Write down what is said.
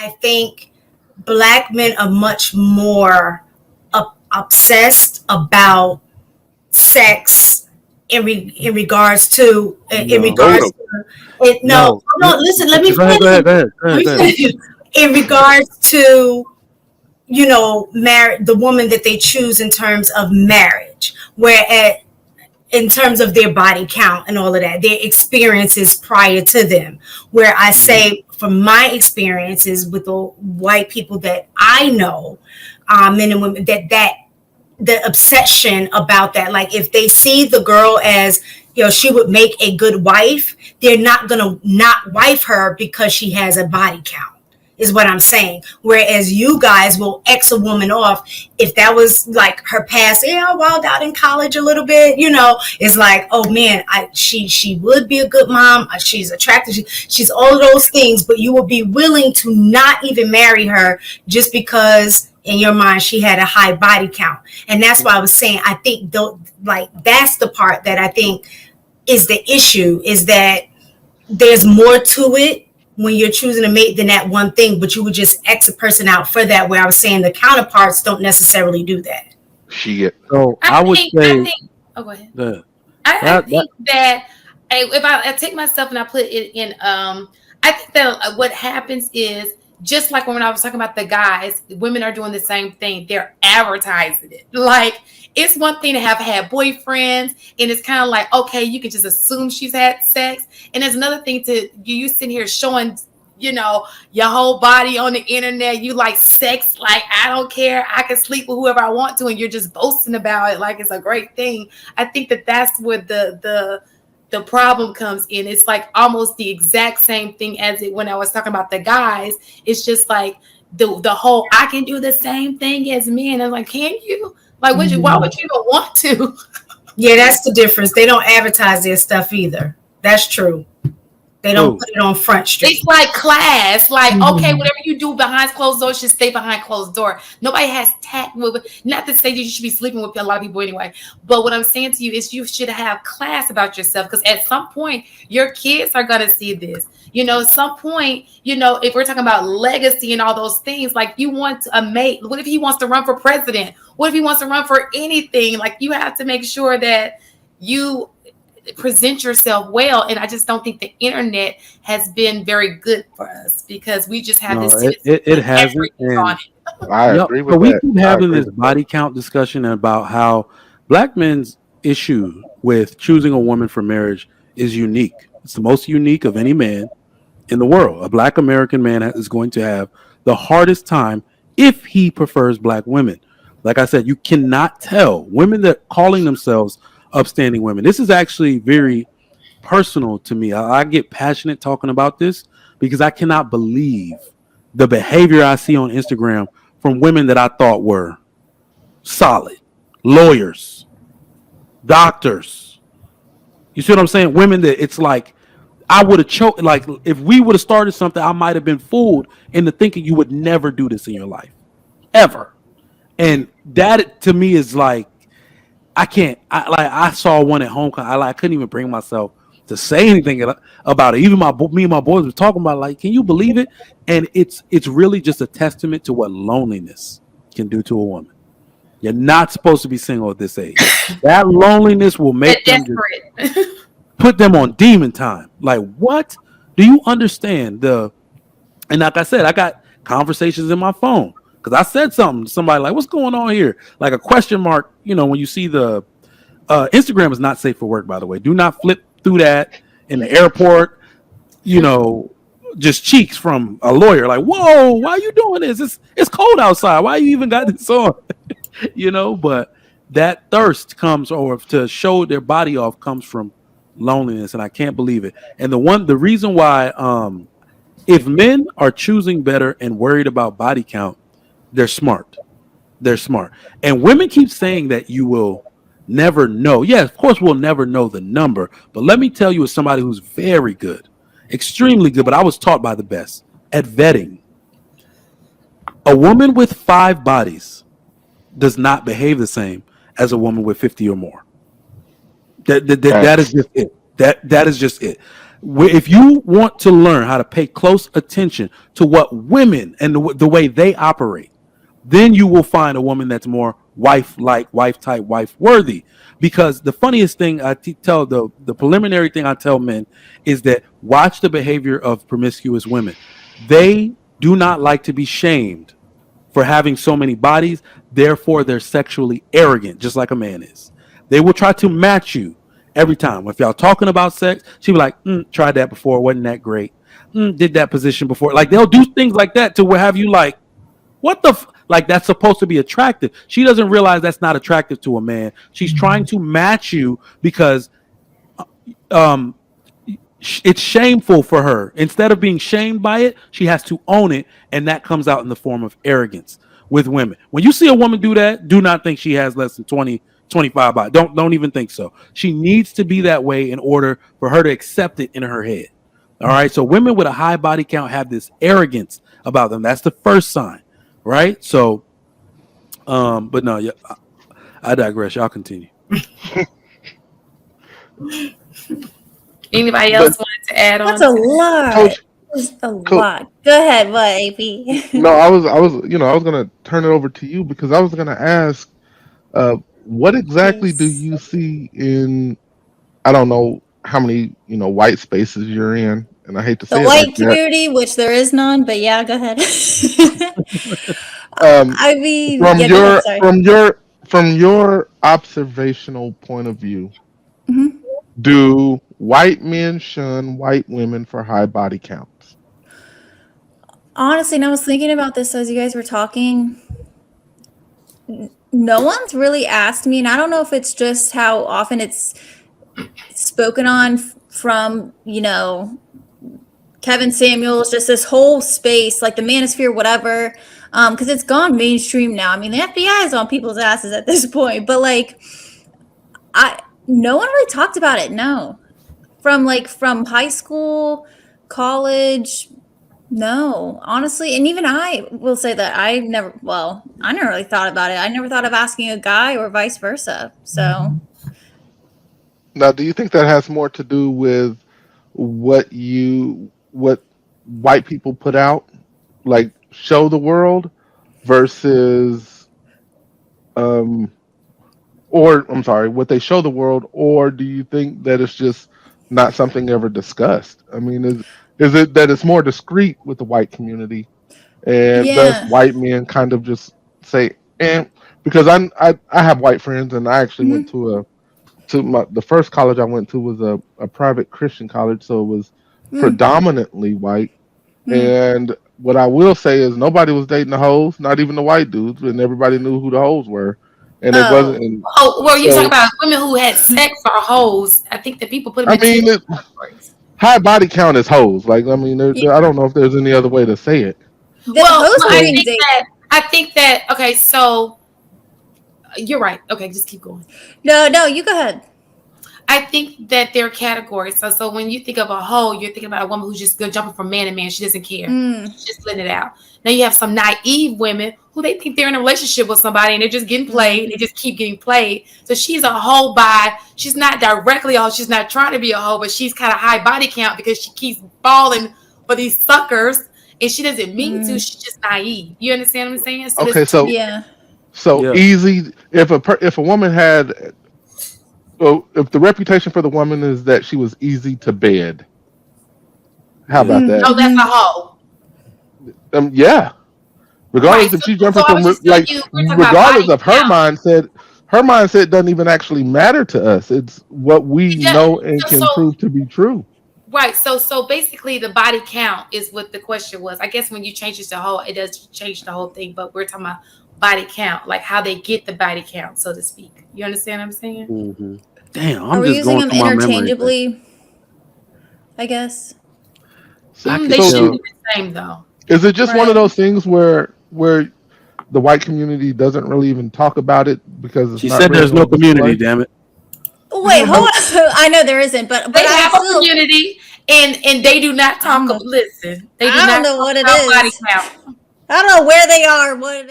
I think black men are much more obsessed about sex in regards to in No, regards Totem. to it. No, no. no. Listen, let me Go ahead, go finish. ahead, go ahead, go Let ahead, me go ahead. finish. In regards to marry the woman that they choose in terms of marriage, where in terms of their body count and all of that, their experiences prior to them. Where I Mhm. say, from my experiences with the white people that I know, men and women, that the obsession about that, like if they see the girl as, she would make a good wife, they're not gonna not wife her because she has a body count, is what I'm saying. Whereas you guys will X a woman off if that was like her past, wild out in college a little bit, it's like, oh man, she would be a good mom, she's attractive, she's all of those things, but you will be willing to not even marry her just because in your mind she had a high body count. And that's why I was saying, I think like that's the part that I think is the issue, is that there's more to it when you're choosing a mate than that one thing, but you would just X a person out for that, where I was saying the counterparts don't necessarily do that. Shit. So I I would think. I say think. Oh, go ahead. that I that think that if I take myself and I put it in, I think that what happens is just like when I was talking about the guys, women are doing the same thing. They're advertising it. Like it's one thing to have had boyfriends, and it's kind of like, okay, you can just assume she's had sex, and there's another thing to you sitting here showing, your whole body on the internet. You like sex, like I don't care, I can sleep with whoever I want to, and you're just boasting about it like it's a great thing. I think that that's where the problem comes in. It's like almost the exact same thing as it when I was talking about the guys. It's just like the whole I can do the same thing as men. I'm like, can you? Like, why would you even want to? Yeah, that's the difference. They don't advertise their stuff either. That's true. They don't oh put it on Front It's Street. like class. Like, okay, Mhm. whatever you do behind closed doors should stay behind closed door. Nobody has tact with, not to say that you should be sleeping with a lot of people anyway. But what I'm saying to you is you should have class about yourself, because at some point your kids are gonna see this. At some point, if we're talking about legacy and all those things, like you want a mate. What if he wants to run for president? What if he wants to run for anything? Like you have to make sure that you present yourself well. And I just don't think the internet has been very good for us, because we just have no, this it, tendency it, to it put hasn't. everything on And it. I yep. agree So with we that. keep I having agree this with that. body count discussion about how black men's issue with choosing a woman for marriage is unique. It's the most unique of any man in the world. A black American man is going to have the hardest time if he prefers black women. Like I said, you cannot tell women that calling themselves upstanding women. This is actually very personal to me. I get passionate talking about this because I cannot believe the behavior I see on Instagram from women that I thought were solid, lawyers, doctors. You see what I'm saying? Women that it's like I would have choked. Like if we would have started something, I might have been fooled into thinking you would never do this in your life, ever. And that to me is like I can't. I saw one at home. I couldn't even bring myself to say anything about it. Even me and my boys were talking about like, can you believe it? And it's really just a testament to what loneliness can do to a woman. You're not supposed to be single at this age. That loneliness will They're make them just desperate. put them on demon time. Like, what? Do you understand the? And like I said, I got conversations in my phone because I said something to somebody like, "What's going on here?" Like a question mark. When you see the Instagram is not safe for work, by the way. Do not flip through that in the airport. You know, just cheeks from a lawyer. Like, whoa, why are you doing this? It's cold outside. Why you even got this on? But that thirst comes, or to show their body off, comes from loneliness, and I can't believe it. And the reason why, if men are choosing better and worried about body count, they're smart. They're smart. And women keep saying that you will never know. Yeah, of course we'll never know the number, but let me tell you, as somebody who's very good, extremely good, but I was taught by the best at vetting. A woman with 5 bodies does not behave the same as a woman with 50 or more. That is Facts. just it. That is just it. If you want to learn how to pay close attention to what women and the way they operate, then you will find a woman that's more wife-like, wife-type, wife-worthy. Because the funniest thing tell the preliminary thing I tell men is that watch the behavior of promiscuous women. They do not like to be shamed for having so many bodies. Therefore, they're sexually arrogant, just like a man is. They will try to match you every time. If y'all talking about sex, she'll be like, tried that before, wasn't that great? Did that position before. Like, they'll do things like that to where have you like, what the like, that's supposed to be attractive. She doesn't realize that's not attractive to a man. She's trying to match you because um it's shameful for her. Instead of being shamed by it, she has to own it, and that comes out in the form of arrogance with women. When you see a woman do that, do not think she has less than 20, 25 body. Don't even think so. She needs to be that way in order for her to accept it in her head. All right. So women with a high body count have this arrogance about them. That's the first sign, right? So, but no, yeah, I digress. Y'all continue. Anybody else wanted to add on? That's a lot. Coach, That's a lot. Go ahead. What, AP? no, I was gonna turn it over to you because I was gonna ask, what exactly do you see in? I don't know how many white spaces you're in, and I hate to say The it white like community, which there is none, but yeah, go ahead. that. I mean, From yeah, go ahead, sorry. from your observational point of view, Mhm. do white men shun white women for high body counts? Honestly, and I was thinking about this as you guys were talking. No one's really asked me, and I don't know if it's just how often it's spoken on from, Kevin Samuels, just this whole space, like the manosphere, whatever, because it's gone mainstream now. I mean, the FBI is on people's asses at this point, but like, no one really talked about it. No, from high school, college. No, honestly, and even I will say that I never really thought about it. I never thought of asking a guy or vice versa. So, Now, do you think that has more to do with what white people put out, like show the world, versus um or I'm sorry, what they show the world, or do you think that it's just not something ever discussed? I mean, is it that it's more discreet with the white community, and thus yeah. white men kind of just say, because I have white friends, and I actually went Mhm. to the first college I went to was a private Christian college, so it was Mm, predominantly white. mm. And what I will say is nobody was dating the hoes, not even the white dudes, and everybody knew who the hoes were. And it wasn't. Oh, And Oh, well, you talk so about women who had sex or hoes. I think that people put them I in two mean, categories. high body count is hoes. Like I mean, Yeah. I don't know if there's any other way to say it. the Well, host So I think that okay. So you're right. Okay, just keep going. No, you go ahead. I think that there are categories. So when you think of a hoe, you're thinking about a woman who's just good jumping from man to man. She doesn't care. Mm, She's just letting it out. Now you have some naive women who they think they're in a relationship with somebody and they're just getting played. And they just keep getting played. So she's a hoe she's not directly a hoe. She's not trying to be a hoe, but she's kind of high body count because she keeps falling for these suckers. And she doesn't mean to. She's just naive. You understand what I'm saying? So okay, there's two. yeah. so Yeah. easy. If a woman had, well, if the reputation for the woman is that she was easy to bed, how Yeah. about that? Oh, that's a hoe. Yeah. Right. Regardless if she's So jumping I from was just telling you, we're talking about regardless body of count. her mindset doesn't even actually matter to us. It's what we Yeah. know and So can prove to be true. right. So basically the body count is what the question was. I guess when you change it to whole, it does change the whole thing, but we're talking about body count, like how they get the body count, so to speak. You understand what I'm saying? Mm-hmm. Damn, Are I'm we just using going them through my memory. interchangeably? I guess. So, I could They so shouldn't tell. be the same though. is it just one of Right. those things where the white community doesn't really even talk about it because it's She not said really there's no on community. display? Damn it. Wait, hold on. I know there isn't, but They I have a still community and they do not I don't talk know. listen, they do I don't not know talk what it about body is. count. I don't know where they are. What it is.